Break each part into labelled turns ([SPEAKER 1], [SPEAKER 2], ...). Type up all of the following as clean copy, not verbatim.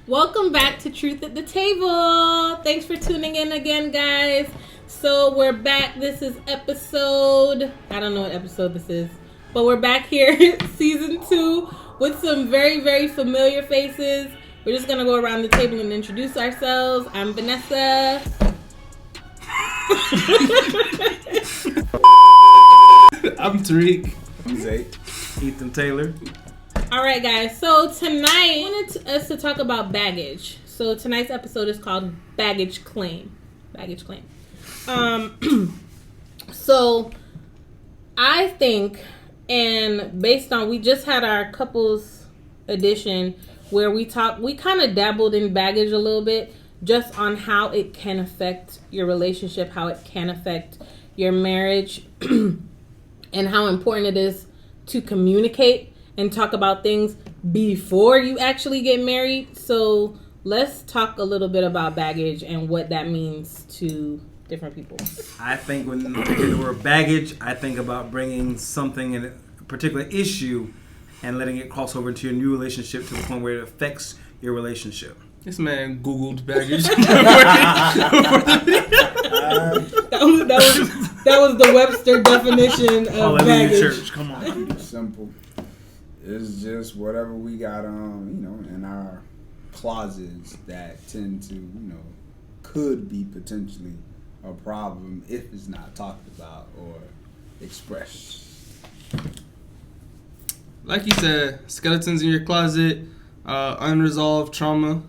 [SPEAKER 1] Welcome back to Truth at the Table. Thanks for tuning in again, guys. So we're back. This is episode, I don't know what episode this is, but we're back here, season 2, with some very, very familiar faces. We're just going to go around the table and introduce ourselves. I'm Vanessa.
[SPEAKER 2] I'm Tariq.
[SPEAKER 3] I'm Zay.
[SPEAKER 2] Ethan Taylor.
[SPEAKER 1] All right, guys. So tonight, I wanted us to talk about baggage. So tonight's episode is called Baggage Claim. Baggage Claim. So I think, and based on, we just had our couples edition where we kind of dabbled in baggage a little bit, just on how it can affect your relationship, how it can affect your marriage, and how important it is to communicate and talk about things before you actually get married. So let's talk a little bit about baggage and what that means to different people.
[SPEAKER 2] I think when I hear the word baggage, I think about bringing something in a particular issue and letting it cross over into your new relationship to the point where it affects your relationship.
[SPEAKER 4] This man Googled baggage.
[SPEAKER 1] That was the Webster definition of baggage.
[SPEAKER 2] Church, come on.
[SPEAKER 3] It's simple. It's just whatever we got in our closets that tend to, could be potentially a problem if it's not talked about or expressed.
[SPEAKER 4] Like you said, skeletons in your closet, unresolved trauma.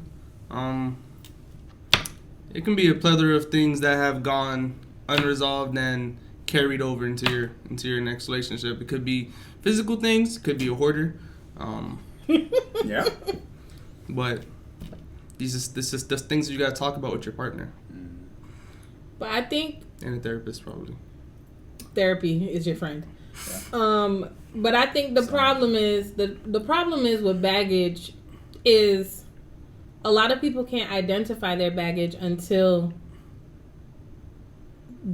[SPEAKER 4] It can be a plethora of things that have gone unresolved and carried over into your next relationship. It could be physical things, it could be a hoarder.
[SPEAKER 3] Yeah.
[SPEAKER 4] But this is the things you gotta talk about with your partner.
[SPEAKER 1] But I think,
[SPEAKER 4] And a therapist probably.
[SPEAKER 1] therapy is your friend. Yeah. But I think the problem is with baggage is a lot of people can't identify their baggage until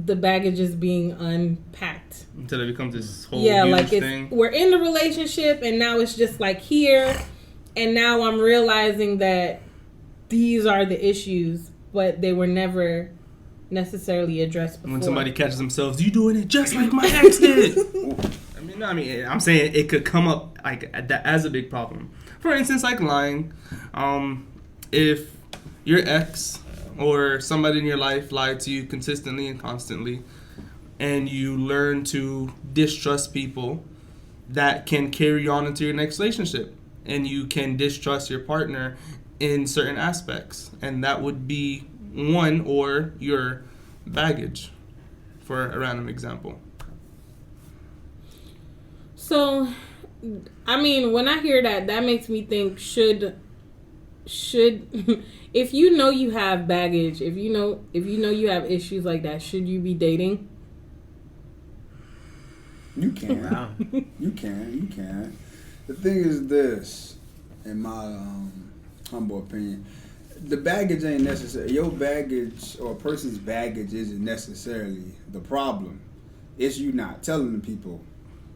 [SPEAKER 1] the baggage is being unpacked.
[SPEAKER 4] Until it becomes this whole
[SPEAKER 1] huge
[SPEAKER 4] thing.
[SPEAKER 1] We're in the relationship and now it's just like here, and now I'm realizing that these are the issues, but they were never necessarily addressed before.
[SPEAKER 4] When somebody catches themselves, you doing it just like my ex did. I'm saying it could come up like as a big problem. For instance, like lying. If your ex or somebody in your life lied to you consistently and constantly, and you learn to distrust people, that can carry on into your next relationship, and you can distrust your partner in certain aspects, and that would be one or your baggage, for a random example.
[SPEAKER 1] So, I mean, when I hear that makes me think, should if you know you have baggage, if you know you have issues like that, should you be dating?
[SPEAKER 3] You can.
[SPEAKER 2] Wow.
[SPEAKER 3] You can. The thing is this, in my humble opinion, the baggage ain't necessary. Your baggage or a person's baggage isn't necessarily the problem. It's you not telling the people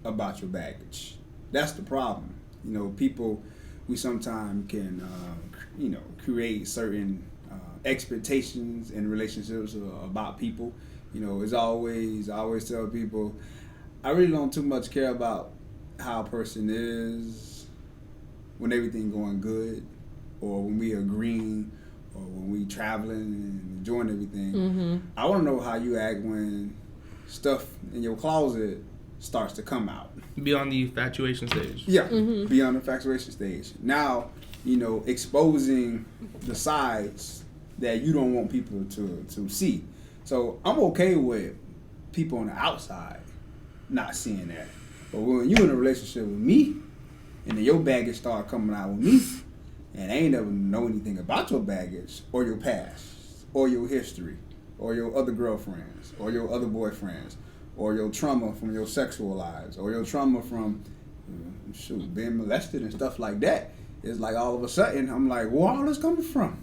[SPEAKER 3] about your baggage. That's the problem. People, we sometimes can, create certain expectations in relationships about people. I always tell people, I really don't too much care about how a person is when everything going good, or when we agreeing, or when we traveling and enjoying everything.
[SPEAKER 1] Mm-hmm.
[SPEAKER 3] I want to know how you act when stuff in your closet starts to come out.
[SPEAKER 4] Beyond the infatuation stage.
[SPEAKER 3] Yeah,
[SPEAKER 1] Mm-hmm.
[SPEAKER 3] beyond the infatuation stage. Now, exposing the sides that you don't want people to see. So I'm okay with people on the outside not seeing that. But when you're in a relationship with me, and then your baggage start coming out with me, and I ain't never know anything about your baggage, or your past, or your history, or your other girlfriends, or your other boyfriends, or your trauma from your sexual lives, or your trauma from being molested and stuff like that, it's like all of a sudden I'm like, where all this coming from?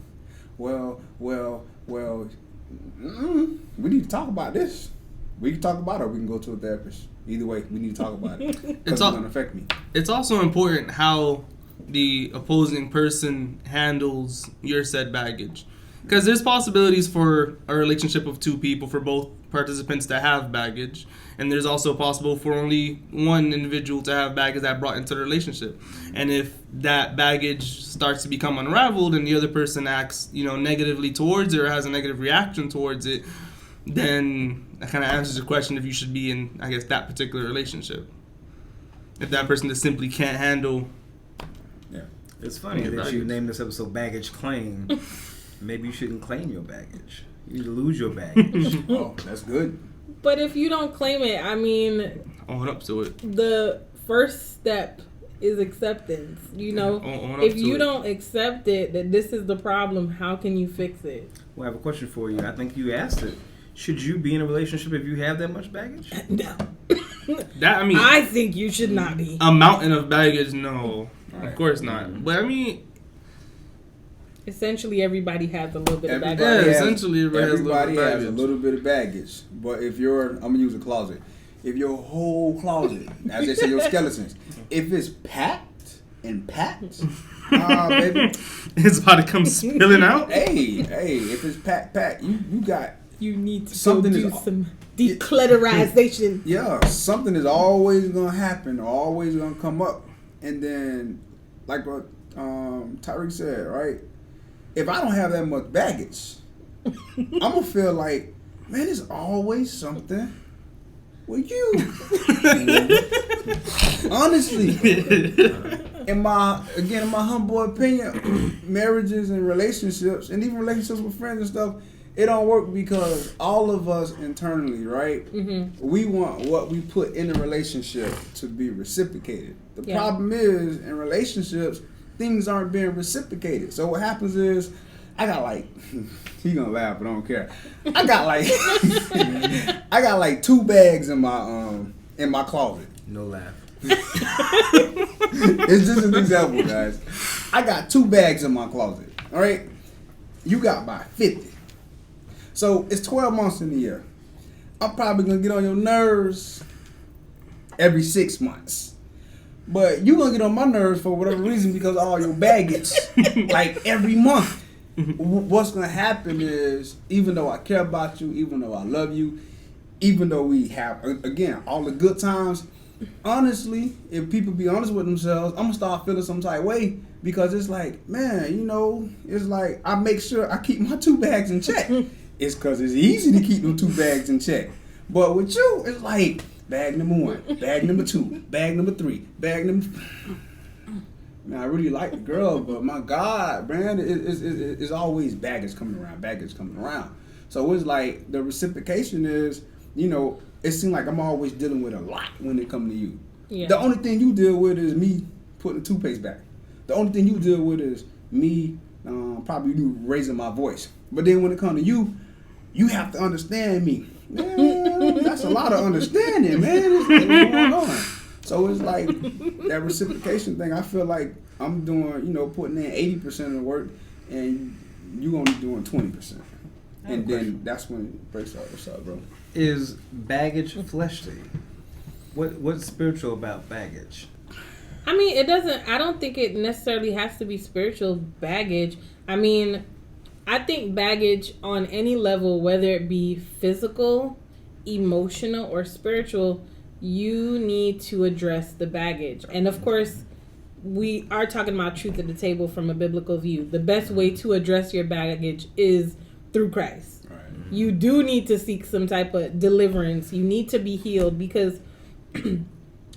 [SPEAKER 3] Well, we need to talk about this. We can talk about it, or we can go to a therapist. Either way, we need to talk about it because it's going to affect me.
[SPEAKER 4] It's also important how the opposing person handles your said baggage. Because there's possibilities for a relationship of two people, for both participants to have baggage, and there's also possible for only one individual to have baggage that brought into the relationship. And if that baggage starts to become unraveled and the other person acts, negatively towards it or has a negative reaction towards it, then that kind of answers the question if you should be in, I guess, that particular relationship. If that person just simply can't handle.
[SPEAKER 2] Yeah, it's funny
[SPEAKER 4] Your
[SPEAKER 2] that
[SPEAKER 4] baggage.
[SPEAKER 2] you named this episode "Baggage Claim." Maybe you shouldn't claim your baggage. You need to lose your baggage.
[SPEAKER 3] Oh, that's good.
[SPEAKER 1] But if you don't claim it, I mean,
[SPEAKER 4] Own up to it.
[SPEAKER 1] the first step is acceptance.
[SPEAKER 4] Own up
[SPEAKER 1] If
[SPEAKER 4] to
[SPEAKER 1] you
[SPEAKER 4] it.
[SPEAKER 1] don't accept it, that this is the problem, how can you fix it?
[SPEAKER 2] Well, I have a question for you. I think you asked it. Should you be in a relationship if you have that much baggage?
[SPEAKER 1] No.
[SPEAKER 4] That, I mean,
[SPEAKER 1] I think you should not be.
[SPEAKER 4] a mountain of baggage, no.
[SPEAKER 2] Right.
[SPEAKER 4] Of course not. But I mean,
[SPEAKER 1] Essentially, everybody has a little bit of
[SPEAKER 3] Everybody
[SPEAKER 1] baggage.
[SPEAKER 4] Yeah,
[SPEAKER 3] has-
[SPEAKER 4] essentially, everybody has a little bit of baggage.
[SPEAKER 3] a little bit of baggage. But if I'm gonna use a closet. If your whole closet, as they say, your skeletons, if it's packed and packed, baby,
[SPEAKER 4] it's about to come spilling out.
[SPEAKER 3] hey, if it's packed, you got,
[SPEAKER 1] You need to
[SPEAKER 3] Something
[SPEAKER 1] go do
[SPEAKER 3] is-
[SPEAKER 1] some declutterization.
[SPEAKER 3] yeah, something is always gonna happen, or always gonna come up, and then, like what Tyreek said, right? If I don't have that much baggage, I'm gonna feel like, man, there's always something with you. Honestly, in my humble opinion, marriages and relationships, and even relationships with friends and stuff, it don't work because all of us internally, right?
[SPEAKER 1] Mm-hmm.
[SPEAKER 3] We want what we put in a relationship to be reciprocated. The
[SPEAKER 1] Yeah.
[SPEAKER 3] problem is, in relationships, things aren't being reciprocated. So what happens is, I got like, he gonna laugh, but I don't care. I got like 2 bags in my closet.
[SPEAKER 2] No laugh.
[SPEAKER 3] It's just an example, guys. I got 2 bags in my closet. All right, you got about 50. So it's 12 months in the year. I'm probably gonna get on your nerves every 6 months. But you gonna get on my nerves for whatever reason because of all your baggage, like every month. What's gonna happen is, even though I care about you, even though I love you, even though we have, again, all the good times, honestly, if people be honest with themselves, I'm gonna start feeling some type of way because it's like, man, it's like I make sure I keep my 2 bags in check. It's because it's easy to keep them 2 bags in check. But with you, it's like, bag number 1, bag number 2, bag number 3, bag number. Man, I really like the girl, but my God, man, it's always baggage coming around. So it's like the reciprocation is, it seems like I'm always dealing with a lot when it comes to you.
[SPEAKER 1] Yeah.
[SPEAKER 3] The only thing you deal with is me putting the toothpaste back. The only thing you deal with is me probably raising my voice. But then when it comes to you, you have to understand me. Man, that's a lot of understanding, man. What's going on? So it's like that reciprocation thing. I feel like I'm doing, putting in 80% of the work, and you only doing 20%. And then that's when it breaks out. What's up, bro?
[SPEAKER 2] Is baggage fleshly? What's spiritual about baggage?
[SPEAKER 1] I mean, I don't think it necessarily has to be spiritual baggage. I mean, I think baggage on any level, whether it be physical, emotional, or spiritual, you need to address the baggage. And of course, we are talking about truth at the table from a biblical view. The best way to address your baggage is through Christ.
[SPEAKER 3] Right.
[SPEAKER 1] You do need to seek some type of deliverance. You need to be healed because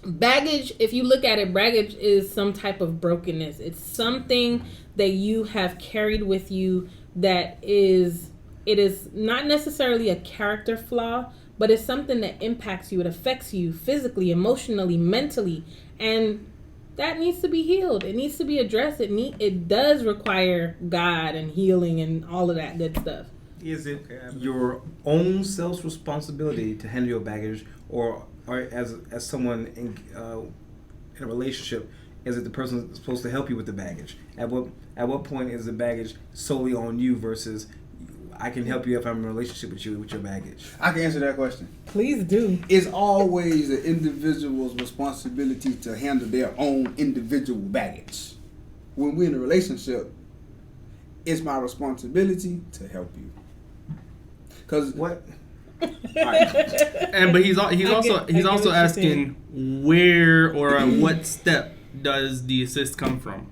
[SPEAKER 1] baggage, if you look at it, baggage is some type of brokenness. It's something that you have carried with you that it is not necessarily a character flaw, but it's something that impacts you. It affects you physically, emotionally, mentally, and that needs to be healed. It needs to be addressed. It does require God and healing and all of that good stuff.
[SPEAKER 2] Is it your own self's responsibility to handle your baggage, or as someone in a relationship, is it the person that's supposed to help you with the baggage? At what point is the baggage solely on you versus I can help you if I'm in a relationship with you with your baggage?
[SPEAKER 3] I can answer that question.
[SPEAKER 1] Please do.
[SPEAKER 3] It's always the individual's responsibility to handle their own individual baggage. when we're in a relationship, it's my responsibility to help you. Cause
[SPEAKER 2] What?
[SPEAKER 4] But he's also asking where or at what step does the assist come from?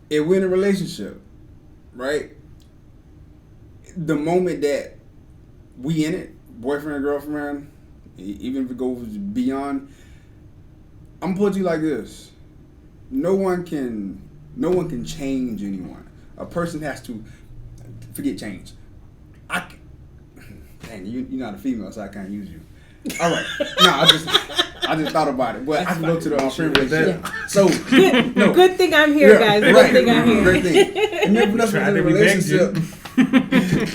[SPEAKER 3] if we're in a relationship, right? The moment that we in it, boyfriend, girlfriend, even if it goes beyond, I'm gonna put you like this: no one can change anyone. A person has to forget change. Dang, you're not a female, so I can't use you. All right, no, I just thought about it, but I can go to the friend relationship. So, no.
[SPEAKER 1] Good thing I'm here, guys. Good thing I'm here.
[SPEAKER 3] Great thing. Remember, Vanessa was in a relationship.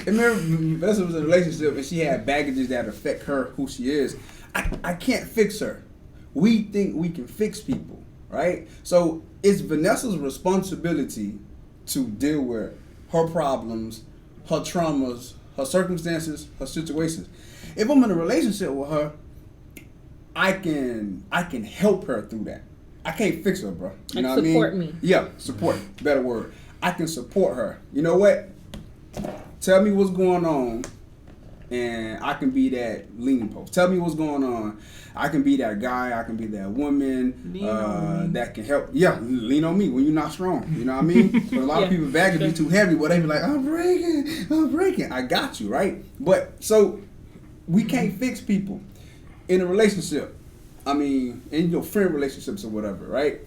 [SPEAKER 3] Remember, Vanessa was in a relationship, and she had baggages that affect her, who she is. I can't fix her. We think we can fix people, right? So it's Vanessa's responsibility to deal with her problems, her traumas, her circumstances, her situations. If I'm in a relationship with her, I can help her through that. I can't fix her, bro. You know what I mean?
[SPEAKER 1] Support me.
[SPEAKER 3] Yeah, support. Better word. I can support her. You know what? Tell me what's going on, and I can be that leaning post. Tell me what's going on. I can be that guy. I can be that woman that can help. Yeah, lean on me when you're not strong. You know what I mean? But a lot of people baggage be too heavy. But they be like, I'm breaking. I got you, right? But so we can't fix people in a relationship. I mean, in your friend relationships or whatever, right?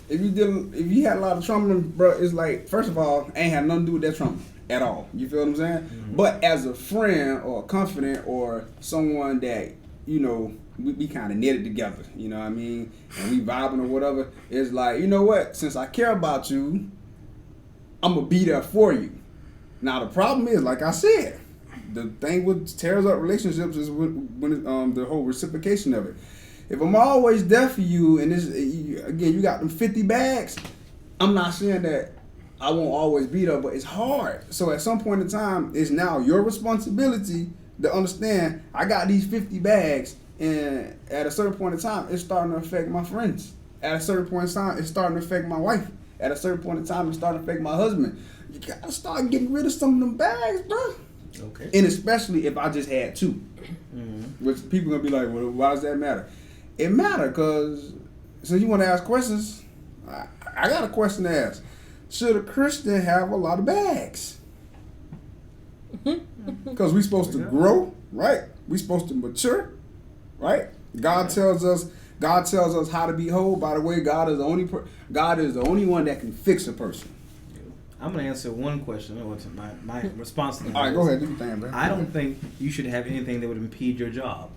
[SPEAKER 3] If you had a lot of trauma, bro, it's like, first of all, ain't had nothing to do with that trauma at all. You feel what I'm saying? Mm-hmm. But as a friend or a confidant or someone that, you know, we kind of knitted together, you know what I mean? And we vibing or whatever, it's like, you know what? Since I care about you, I'm going to be there for you. Now, the problem is, like I said, the thing what tears up relationships is when the whole reciprocation of it. If I'm always there for you, and again, you got them 50 bags, I'm not saying that I won't always be there, but it's hard. So at some point in time, it's now your responsibility to understand I got these 50 bags, and at a certain point in time, it's starting to affect my friends. At a certain point in time, it's starting to affect my wife. At a certain point in time, it's starting to affect my husband. You gotta start getting rid of some of them bags, bro.
[SPEAKER 2] Okay.
[SPEAKER 3] And especially if I just had two.
[SPEAKER 2] Mm-hmm.
[SPEAKER 3] Which people gonna be like, well, why does that matter? It matter because since you want to ask questions, I got a question to ask. Should a Christian have a lot of bags? Because we're supposed to grow, right? We're supposed to mature, right? God tells us how to be whole. By the way, God is the only one that can fix a person.
[SPEAKER 2] I'm going to answer one question. What's my response to that?
[SPEAKER 3] All right, go ahead. Do your thing, man.
[SPEAKER 2] I don't think you should have anything that would impede your job.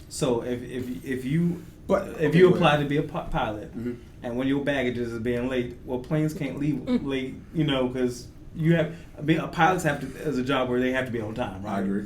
[SPEAKER 2] So if you apply to be a pilot, mm-hmm. and when your baggage is being late, well, planes can't leave late, you know, because pilots have to, as a job where they have to be on time, right?
[SPEAKER 3] I agree.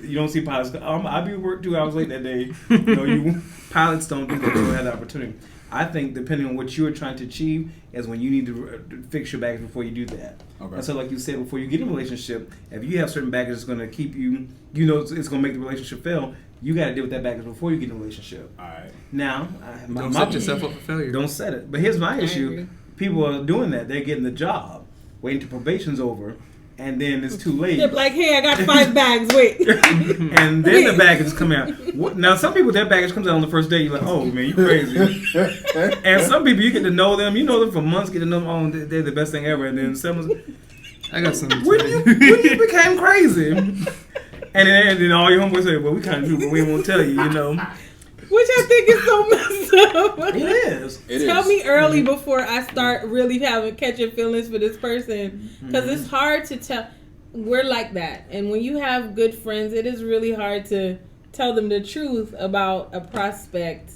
[SPEAKER 2] You don't see pilots. I'll be work 2 hours late that day. You know, pilots don't do that. They don't have the opportunity. I think depending on what you're trying to achieve is when you need to fix your baggage before you do that. Okay. And so, like you said, before you get in a relationship, if you have certain baggage that's going to keep you, you know, it's going to make the relationship fail. You got to deal with that baggage before you get in a relationship.
[SPEAKER 3] All right.
[SPEAKER 2] Now,
[SPEAKER 4] don't set yourself up for failure.
[SPEAKER 2] Don't set it. But here's my issue: people are doing that. They're getting the job, waiting till probation's over, and then it's too late.
[SPEAKER 1] They're like, hey, I got 5 bags. Wait.
[SPEAKER 2] And then the baggage come out. Now, some people, their baggage comes out on the first day. You're like, oh man, you crazy. And some people, you get to know them. You know them for months. Get to know them. Oh, they're the best thing ever. And then someone's,
[SPEAKER 4] I got something.
[SPEAKER 2] When you became crazy. And then all your homeboys say, well, we kind of do, but we won't tell you, you know.
[SPEAKER 1] Which I think is so messed up.
[SPEAKER 2] It is.
[SPEAKER 1] Tell me early before I start really catching feelings for this person. Because it's hard to tell. We're like that. And when you have good friends, it is really hard to tell them the truth about a prospect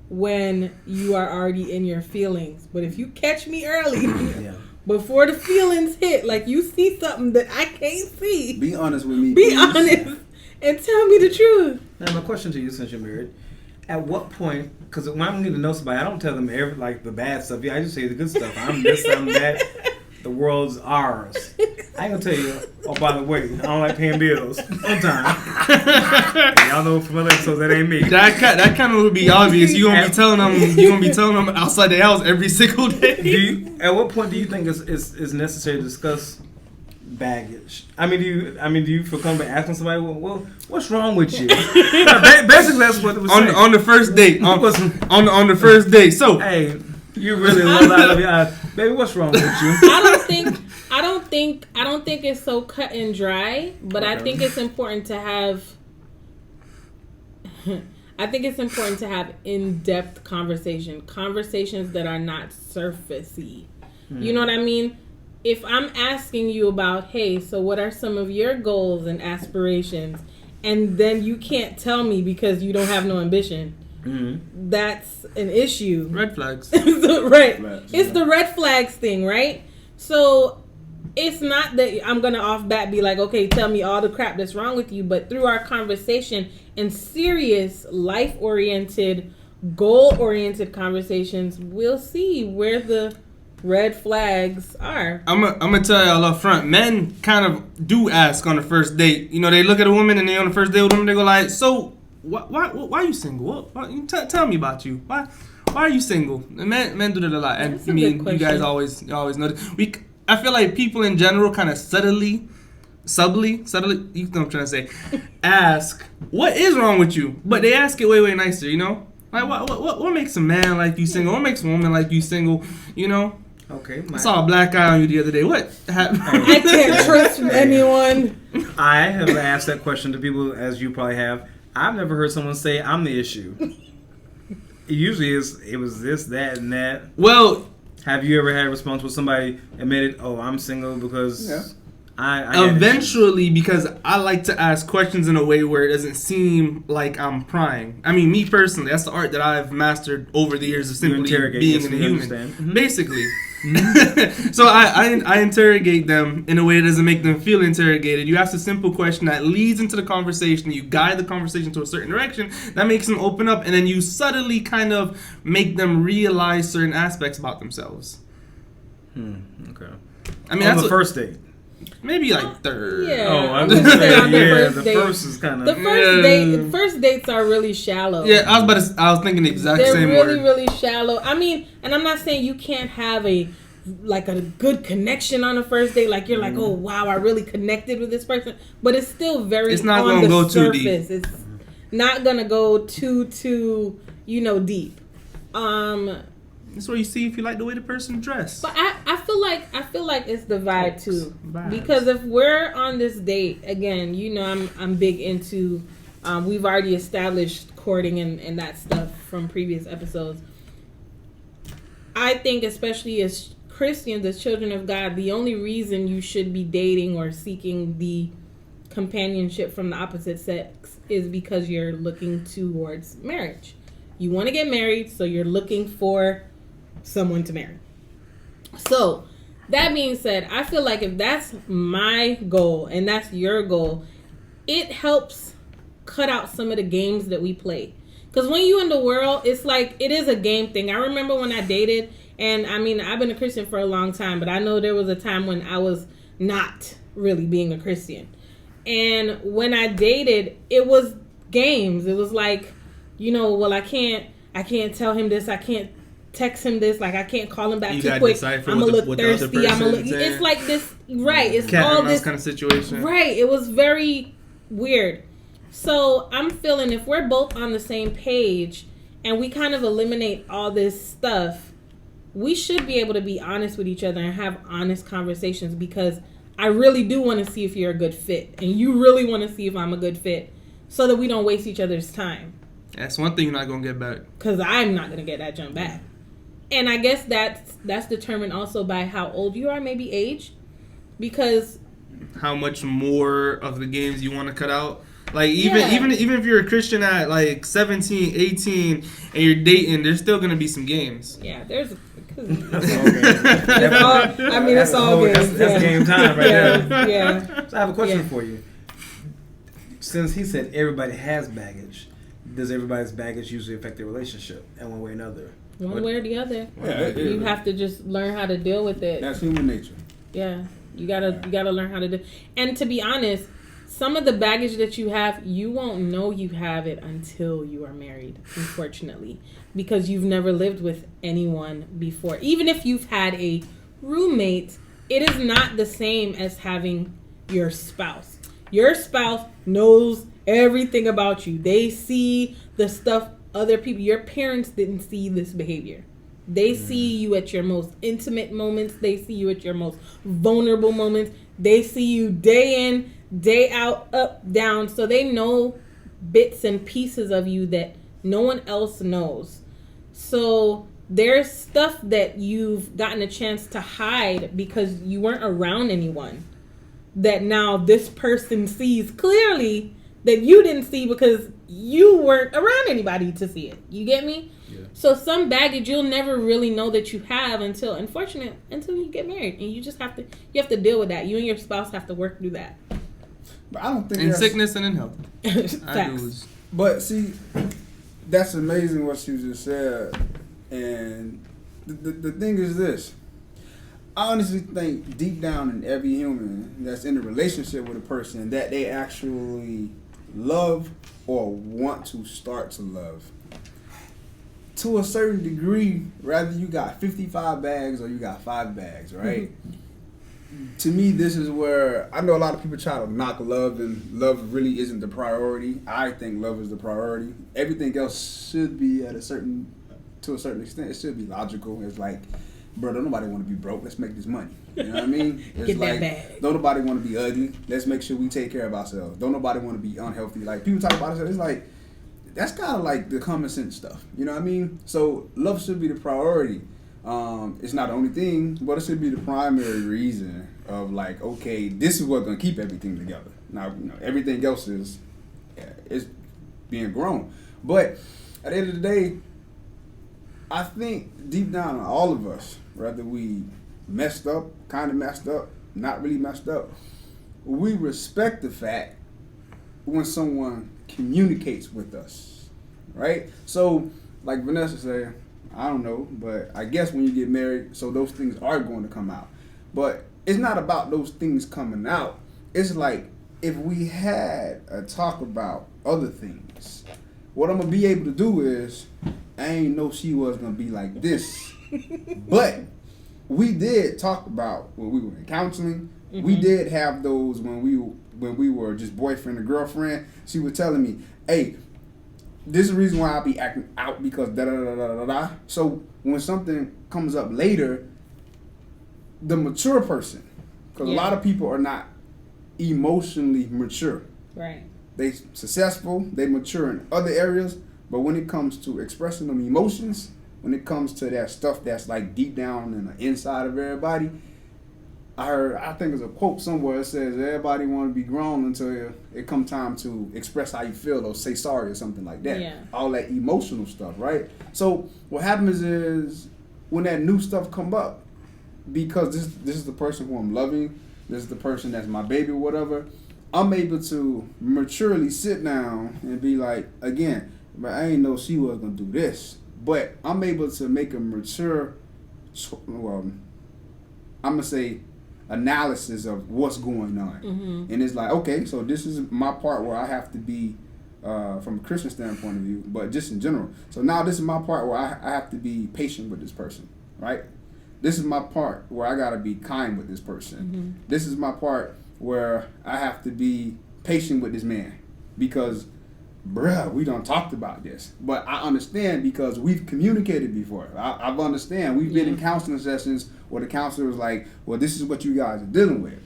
[SPEAKER 1] when you are already in your feelings. But if you catch me early...
[SPEAKER 2] Yeah.
[SPEAKER 1] Before the feelings hit, like you see something that I can't see.
[SPEAKER 3] Be honest with me.
[SPEAKER 1] Be honest and tell me the truth.
[SPEAKER 2] Now, my question to you, since you're married, at what point? Because when I'm getting to know somebody, I don't tell them the bad stuff. Yeah, I just say the good stuff. I'm this, I'm that. The world's ours. I ain't gonna tell you. Oh, by the way, I don't like paying bills on time. Y'all know from other episodes that ain't me.
[SPEAKER 4] That kind of would be obvious. You gonna be telling them outside the house every single day.
[SPEAKER 2] At what point do you think it's necessary to discuss baggage? I mean, do you feel comfortable asking somebody, well, what's wrong with you? Basically, that's what it was saying.
[SPEAKER 4] On the first date. On the first date. So,
[SPEAKER 2] hey, you really love out of your eyes, baby. What's wrong with you?
[SPEAKER 1] I don't think it's so cut and dry, but I think it's important to have. I think it's important to have in-depth conversations that are not surfacey. You know what I mean? If I'm asking you about, hey, so what are some of your goals and aspirations, and then you can't tell me because you don't have no ambition, that's an issue.
[SPEAKER 4] red flags.
[SPEAKER 1] Right. It's the red flags thing, right? So it's not that I'm going to off bat be like, okay, tell me all the crap that's wrong with you, but through our conversation and serious, life-oriented, goal-oriented conversations, we'll see where the red flags are.
[SPEAKER 4] I'm gonna tell y'all up front, men kind of do ask on the first date. You know, they look at a woman and they on the first date with a woman, they go like, so why are you single? Tell me about you. Why are you single? And men do that a lot. And
[SPEAKER 1] That's a good question.
[SPEAKER 4] You guys always know this. I feel like people in general kind of subtly, you know what I'm trying to say, ask, what is wrong with you? But they ask it way, way nicer, you know? Like, what makes a man like you single? What makes a woman like you single, you know?
[SPEAKER 2] Okay.
[SPEAKER 4] I saw a black eye on you the other day. What happened?
[SPEAKER 1] I can't trust anyone.
[SPEAKER 2] I have asked that question to people, as you probably have. I've never heard someone say I'm the issue. Usually it was this, that, and that.
[SPEAKER 4] Well,
[SPEAKER 2] have you ever had a response where somebody admitted, "Oh, I'm single because I
[SPEAKER 4] eventually," because I like to ask questions in a way where it doesn't seem like I'm prying. I mean, me personally, that's the art that I've mastered over the years of simply being a human. Basically. So I interrogate them in a way that doesn't make them feel interrogated. You ask a simple question that leads into the conversation. You guide the conversation to a certain direction that makes them open up, and then you subtly kind of make them realize certain aspects about themselves.
[SPEAKER 2] Okay.
[SPEAKER 4] I mean,
[SPEAKER 2] on
[SPEAKER 4] that's
[SPEAKER 2] the first date.
[SPEAKER 4] Maybe like third.
[SPEAKER 1] Yeah.
[SPEAKER 2] Oh, I
[SPEAKER 1] I
[SPEAKER 2] was
[SPEAKER 1] would
[SPEAKER 2] gonna
[SPEAKER 1] say
[SPEAKER 2] say,
[SPEAKER 1] on the
[SPEAKER 2] yeah,
[SPEAKER 1] first
[SPEAKER 2] the
[SPEAKER 1] date.
[SPEAKER 2] first is kind of...
[SPEAKER 1] The first dates are really shallow.
[SPEAKER 4] Yeah, I was thinking the exact
[SPEAKER 1] They're
[SPEAKER 4] same
[SPEAKER 1] really,
[SPEAKER 4] word.
[SPEAKER 1] really shallow. I mean, and I'm not saying you can't have a good connection on a first date. Like, you're like, oh, wow, I really connected with this person. But it's still very
[SPEAKER 4] It's not
[SPEAKER 1] on
[SPEAKER 4] gonna
[SPEAKER 1] the
[SPEAKER 4] go too
[SPEAKER 1] surface.
[SPEAKER 4] deep.
[SPEAKER 1] It's not going to go too, deep.
[SPEAKER 4] That's where you see if you like the way the person dressed.
[SPEAKER 1] But I feel like it's the vibe too.
[SPEAKER 4] Vibes.
[SPEAKER 1] Because if we're on this date, again, you know I'm big into we've already established courting and that stuff from previous episodes. I think especially as Christians, as children of God, the only reason you should be dating or seeking the companionship from the opposite sex is because you're looking towards marriage. You want to get married, so you're looking for someone to marry. So, that being said, I feel like if that's my goal and that's your goal, it helps cut out some of the games that we play. Because when you in the world, it's like, it is a game thing. I remember when I dated, and I mean, I've been a Christian for a long time, but I know there was a time when I was not really being a Christian. And when I dated, it was games. It was like, you know, well, I can't tell him this. I can't text him this. Like, I can't call him back too quick. I'm gonna look thirsty. It's like this, right? It's
[SPEAKER 4] cat
[SPEAKER 1] all this
[SPEAKER 4] kind of situation,
[SPEAKER 1] right? It was very weird. So I'm feeling if we're both on the same page and we kind of eliminate all this stuff, we should be able to be honest with each other and have honest conversations, because I really do want to see if you're a good fit, and you really want to see if I'm a good fit, so that we don't waste each other's time.
[SPEAKER 4] That's one thing you're not gonna get back.
[SPEAKER 1] Because I'm not gonna get that jump back. And I guess that's determined also by how old you are, maybe age, because
[SPEAKER 4] how much more of the games you want to cut out. Like, even if you're a Christian at like 17, 18, and you're dating, there's still gonna be some games.
[SPEAKER 1] Yeah, there's.
[SPEAKER 2] That's all game.
[SPEAKER 1] It's all games.
[SPEAKER 2] That's game time right there.
[SPEAKER 1] Yeah.
[SPEAKER 2] So I have a question for you. Since he said everybody has baggage, does everybody's baggage usually affect their relationship in one way or another?
[SPEAKER 1] One way or the other.
[SPEAKER 3] Yeah,
[SPEAKER 1] You have to just learn how to deal with it.
[SPEAKER 3] That's human nature.
[SPEAKER 1] Yeah, you gotta learn how to do. And to be honest, some of the baggage that you have, you won't know you have it until you are married, unfortunately, because you've never lived with anyone before. Even if you've had a roommate, it is not the same as having your spouse. Your spouse knows everything about you. They see the stuff other people, your parents didn't see this behavior. They see you at your most intimate moments. They see you at your most vulnerable moments. They see you day in, day out, up, down. So they know bits and pieces of you that no one else knows. So there's stuff that you've gotten a chance to hide because you weren't around anyone, that now this person sees clearly that you didn't see because you weren't around anybody to see it. You get me?
[SPEAKER 2] Yeah.
[SPEAKER 1] So some baggage you'll never really know that you have until you get married, and you have to deal with that. You and your spouse have to work through that.
[SPEAKER 3] But I don't think
[SPEAKER 4] In sickness and in health.
[SPEAKER 1] Facts.
[SPEAKER 3] But see, that's amazing what you just said. And the thing is this. I honestly think deep down in every human that's in a relationship with a person that they actually love or want to start to love. To a certain degree, rather you got 55 bags or you got 5 bags, right? To me, this is where I know a lot of people try to knock love, and love really isn't the priority. I think love is the priority. Everything else should be to a certain extent. It should be logical. It's like, bro, don't nobody want to be broke. Let's make this money. You know what I mean? It's
[SPEAKER 1] Get
[SPEAKER 3] like,
[SPEAKER 1] that bag.
[SPEAKER 3] don't nobody want to be ugly. Let's make sure we take care of ourselves. Don't nobody want to be unhealthy. Like, people talk about it, it's like, that's kind of like the common sense stuff. You know what I mean? So love should be the priority. It's not the only thing, but it should be the primary reason of like, okay, this is what's gonna keep everything together. Now, everything else is being grown. But at the end of the day, I think deep down in all of us, whether we messed up, kind of messed up, not really messed up, we respect the fact when someone communicates with us, right? So, like Vanessa said, I don't know, but I guess when you get married, so those things are going to come out. But it's not about those things coming out. It's like if we had a talk about other things, what I'm going to be able to do is, I ain't know she was going to be like this. But we did talk about when we were in counseling. Mm-hmm. We did have those when we were just boyfriend and girlfriend. She was telling me, hey, this is the reason why I be acting out because da-da-da-da-da-da. So when something comes up later, the mature person, because a lot of people are not emotionally mature.
[SPEAKER 1] Right.
[SPEAKER 3] They successful, they mature in other areas, but when it comes to expressing them emotions, when it comes to that stuff that's like deep down in the inside of everybody, I think there's a quote somewhere that says everybody want to be grown until it come time to express how you feel or say sorry or something like that.
[SPEAKER 1] Yeah.
[SPEAKER 3] All that emotional stuff, right? So what happens is when that new stuff come up, because this is the person who I'm loving, this is the person that's my baby or whatever, I'm able to maturely sit down and be like, again, but I ain't know she was going to do this. But I'm able to make a mature, I'm going to say, analysis of what's going on. Mm-hmm. And it's like, okay, so this is my part where I have to be, from a Christian standpoint of view, but just in general. So now this is my part where I have to be patient with this person, right? This is my part where I got to be kind with this person. Mm-hmm. This is my part where I have to be patient with this man because, bruh, we done talked about this. But I understand because we've communicated before. I've understand. We've been in counseling sessions where the counselor was like, well, this is what you guys are dealing with.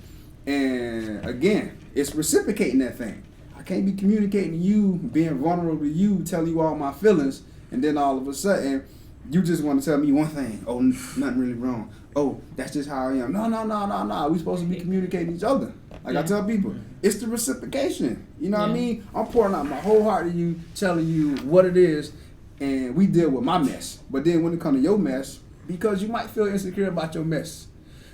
[SPEAKER 3] And again, it's reciprocating that thing. I can't be communicating to you, being vulnerable to you, telling you all my feelings, and then all of a sudden, you just want to tell me one thing. Oh, nothing really wrong. Oh, that's just how I am. No. We supposed to be communicating each other. Like I tell people, it's the reciprocation. You know what I mean? I'm pouring out my whole heart to you, telling you what it is, and we deal with my mess. But then when it comes to your mess, because you might feel insecure about your mess.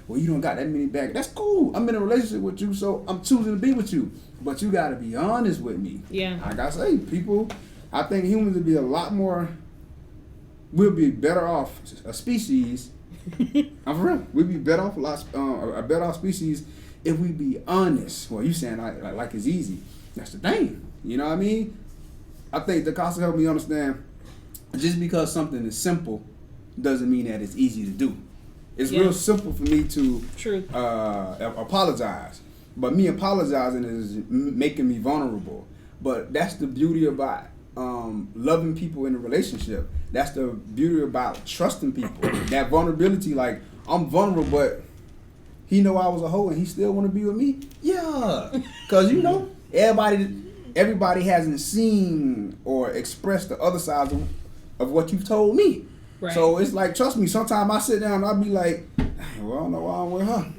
[SPEAKER 3] Well, you don't got that many bags. That's cool. I'm in a relationship with you, so I'm choosing to be with you. But you got to be honest with me.
[SPEAKER 1] Yeah.
[SPEAKER 3] Like I say, people, I think humans would be a lot more, we'll be better off, a species, I'm for real. We'd be better off a better off species if we be honest. Well, you saying like it's easy. That's the thing. You know what I mean? I think the cost helped me understand. Just because something is simple doesn't mean that it's easy to do. It's real simple for me to apologize. But me apologizing is making me vulnerable. But that's the beauty about loving people in a relationship. That's the beauty about trusting people. That vulnerability, like, I'm vulnerable, but he know I was a hoe and he still want to be with me? Yeah. Because, you know, everybody hasn't seen or expressed the other side of what you've told me. Right. So it's like, trust me, sometimes I sit down and I'll be like, well, I don't know why I'm with her.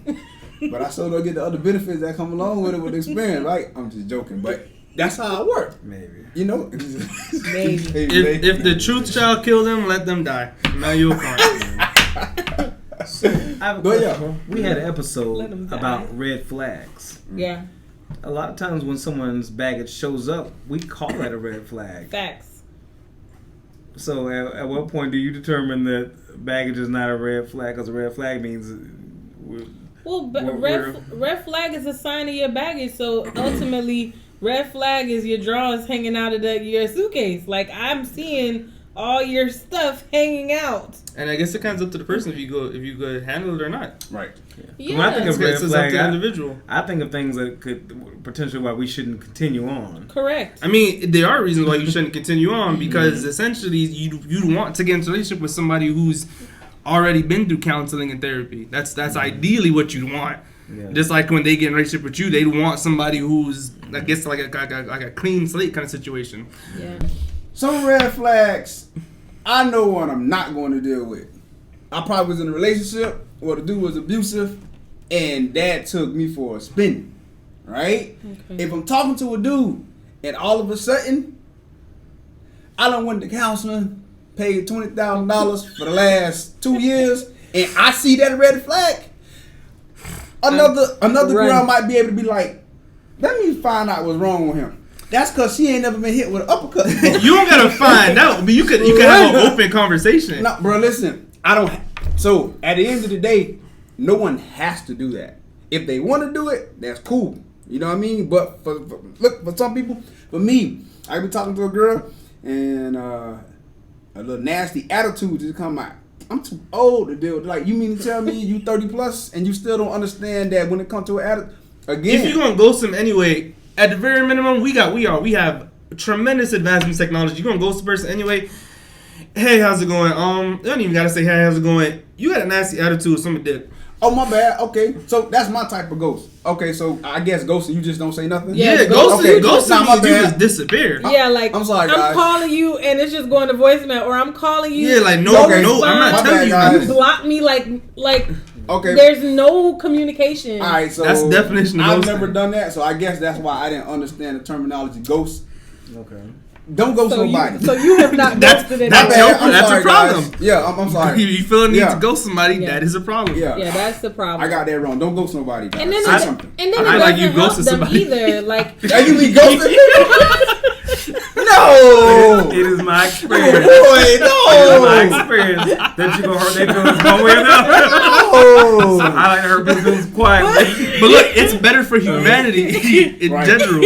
[SPEAKER 3] But I still don't get the other benefits that come along with it with the experience, right? I'm just joking, but that's how it works. Maybe. You know?
[SPEAKER 1] Maybe.
[SPEAKER 4] If the truth shall kill them, let them die. Now you'll find.
[SPEAKER 2] So, I have a question. We had an episode about red flags.
[SPEAKER 1] Yeah.
[SPEAKER 2] A lot of times when someone's baggage shows up, we call that a red flag.
[SPEAKER 1] Facts.
[SPEAKER 2] So at what point do you determine that baggage is not a red flag? Because a red flag means
[SPEAKER 1] red flag is a sign of your baggage. So ultimately, red flag is your drawers hanging out of your suitcase. Like, I'm seeing all your stuff hanging out.
[SPEAKER 4] And I guess it comes up to the person if you go handle it or not.
[SPEAKER 3] Right.
[SPEAKER 1] Yeah.
[SPEAKER 2] When I think of red flag,
[SPEAKER 4] up to the individual.
[SPEAKER 2] I think of things that could potentially why we shouldn't continue on.
[SPEAKER 1] Correct.
[SPEAKER 4] I mean, there are reasons why you shouldn't continue on because essentially you want to get into a relationship with somebody who's already been through counseling and therapy. That's ideally what you want. Yeah. Just like when they get in a relationship with you, they want somebody who's, I guess, like a clean slate kind of situation.
[SPEAKER 1] Yeah.
[SPEAKER 3] Some red flags, I know what I'm not going to deal with. I probably was in a relationship where the dude was abusive, and that took me for a spin. Right? Okay. If I'm talking to a dude, and all of a sudden, I done went to counseling, paid $20,000 for the last 2 years, and I see that red flag, another girl might be able to be like, let me find out what's wrong with him. That's because she ain't never been hit with an uppercut.
[SPEAKER 4] You don't gotta find out, but you could have an open conversation.
[SPEAKER 3] No, bro, listen, I don't. So at the end of the day, no one has to do that. If they want to do it, that's cool. You know what I mean? But for some people, for me, I be talking to a girl and a little nasty attitude just come out. I'm too old to deal with. Like, you mean to tell me you 30 plus and you still don't understand that when it comes to an attitude? Again,
[SPEAKER 4] if you're gonna ghost him anyway, at the very minimum, we have tremendous advancements in technology. You're gonna ghost the person anyway. Hey, how's it going? You don't even gotta say hey, how's it going? You got a nasty attitude, someone did.
[SPEAKER 3] Oh, my bad. Okay, so that's my type of ghost. Okay, so I guess ghosting, you just don't say nothing.
[SPEAKER 4] Yeah, ghosting, you just disappear.
[SPEAKER 1] Yeah, like
[SPEAKER 3] I'm sorry, guys.
[SPEAKER 1] I'm calling you and it's just going to voicemail, or I'm calling you.
[SPEAKER 4] Yeah, like no, I'm not telling you.
[SPEAKER 3] Guys.
[SPEAKER 1] You block me, like.
[SPEAKER 3] Okay.
[SPEAKER 1] There's no communication.
[SPEAKER 3] All right, so
[SPEAKER 4] that's the definition of ghosting.
[SPEAKER 3] I've never done that, so I guess that's why I didn't understand the terminology ghost.
[SPEAKER 2] Okay.
[SPEAKER 3] Don't ghost nobody.
[SPEAKER 1] So you have not ghosted anyone.
[SPEAKER 4] That's a problem.
[SPEAKER 3] Guys. Yeah, I'm sorry.
[SPEAKER 4] You feel a need to ghost somebody, that is a problem.
[SPEAKER 3] Yeah,
[SPEAKER 1] that's the problem.
[SPEAKER 3] I got that wrong. Don't ghost nobody. Guys.
[SPEAKER 1] And then it
[SPEAKER 4] like you
[SPEAKER 1] doesn't help them
[SPEAKER 4] somebody.
[SPEAKER 1] either. Like,
[SPEAKER 3] are you be ghosting? No,
[SPEAKER 2] it is my experience.
[SPEAKER 3] Boy, no,
[SPEAKER 2] it is my experience that you gonna hurt their feelings one way or another.
[SPEAKER 3] No.
[SPEAKER 2] So I like to hurt people's feelings quietly.
[SPEAKER 4] But look, it's better for humanity in general.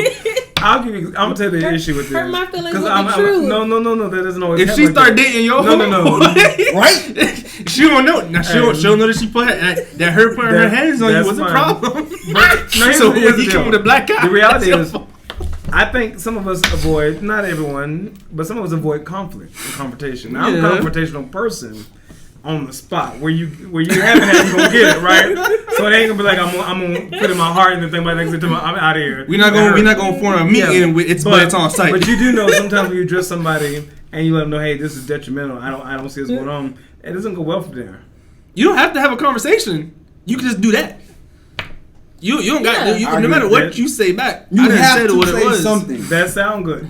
[SPEAKER 2] I'm gonna tell you the issue with this.
[SPEAKER 1] Hurt my feelings with the truth.
[SPEAKER 2] No, that doesn't always.
[SPEAKER 4] If she start dating your
[SPEAKER 2] no,
[SPEAKER 3] right?
[SPEAKER 4] She won't know. Now she'll know that she put that her putting her hands on you was a problem. So when he came with a black guy,
[SPEAKER 2] the reality is, I think some of us avoid, not everyone, but some of us avoid conflict and confrontation. Now, I'm a confrontational person on the spot where you haven't had to go get it, right? So it ain't gonna be like I'm gonna put in my heart and then think about next time I'm out of here.
[SPEAKER 4] We're not gonna form a meeting but it's on site.
[SPEAKER 2] But you do know sometimes when you address somebody and you let them know, hey, this is detrimental. I don't see what's going on. It doesn't go well for them.
[SPEAKER 4] You don't have to have a conversation. You can just do that. You don't got you, no matter what you say back.
[SPEAKER 3] You have to say
[SPEAKER 2] was.
[SPEAKER 3] something.
[SPEAKER 2] That sound good.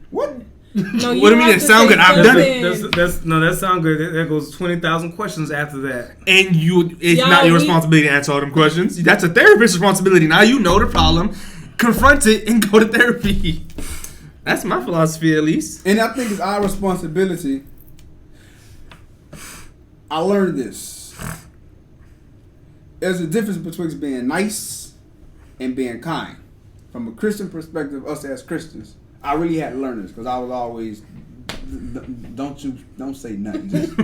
[SPEAKER 3] What?
[SPEAKER 1] No,
[SPEAKER 4] what do you mean it sound good? I've done it.
[SPEAKER 2] That sound good. There goes 20,000 questions after that.
[SPEAKER 4] And it's not your responsibility to answer all them questions. That's a therapist's responsibility. Now you know the problem, confront it, and go to therapy. That's my philosophy, at least.
[SPEAKER 3] And I think it's our responsibility. I learned this there's a difference betwixt being nice and being kind. From a Christian perspective, us as Christians, I really had to learn this because I was always, don't say nothing. Just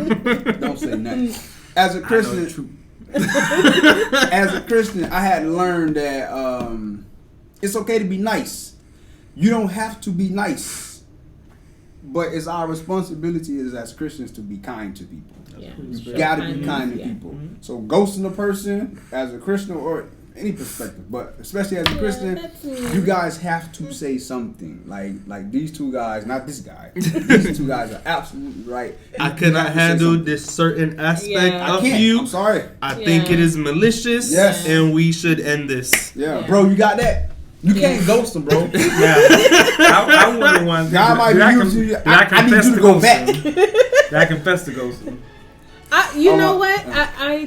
[SPEAKER 3] don't say nothing. As a Christian, I had to learn that it's okay to be nice. You don't have to be nice, but it's our responsibility as Christians to be kind to people.
[SPEAKER 1] Yeah.
[SPEAKER 3] You gotta be kind to people. So ghosting a person as a Christian or any perspective, but especially as a Christian, you guys have to say something. Like these two guys, not this guy. These two guys are absolutely right.
[SPEAKER 4] I cannot handle this certain aspect of you.
[SPEAKER 3] I'm sorry.
[SPEAKER 4] I think it is malicious.
[SPEAKER 3] Yes.
[SPEAKER 4] And we should end this.
[SPEAKER 3] Yeah, bro, you got that? You can't ghost them, bro.
[SPEAKER 2] I wonder one.
[SPEAKER 3] God might be using you. I need you to go back.
[SPEAKER 2] I confess to ghosting.
[SPEAKER 1] You know what? I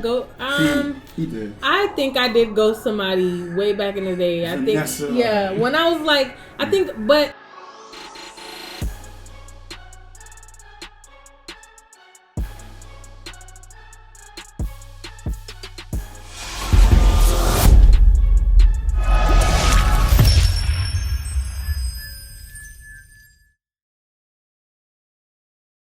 [SPEAKER 1] go.
[SPEAKER 3] He did.
[SPEAKER 1] I think I did ghost somebody way back in the day. I think,
[SPEAKER 3] Vanessa.
[SPEAKER 1] yeah. When I was like, I think, but